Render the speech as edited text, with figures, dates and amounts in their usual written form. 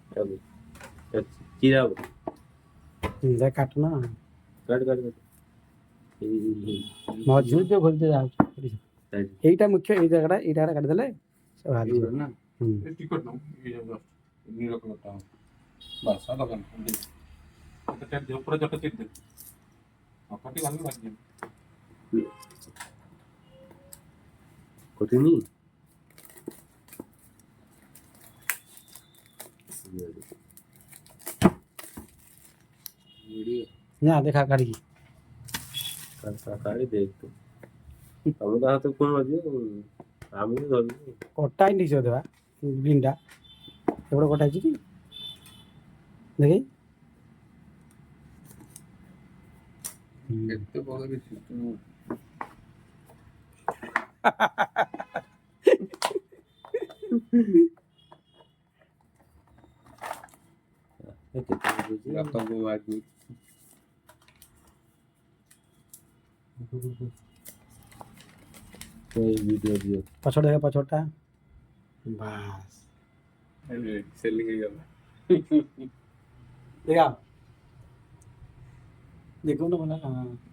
चलो चिरा सीधा काटना कट कट कट मझिरे जो घोलते जाओ এইটা মুখ্য এই জায়গাটা কাটি দিলে সব ভালো এইগুলো না টিকট নাও এই যে নীল কালারটা বাস সাদা কান এটা টেপ দিয়ে উপরে যত চেক দে কাটি ভালো লাগবে কঠিনি না দেখা কাটি কাকারে দেখ তো আমাদের হাতে কোন আছে আমি ধরবি কটাই নিচে দেবা গ্রিনটা এগুলো কটাইছি কি দেখি এত বড় কিছু Laptop gue lagi. ভিডিও দিও পাছড় দেখা পাছড়টা বাস সেলিং হয়ে গেল দেখা দেখুন না মানে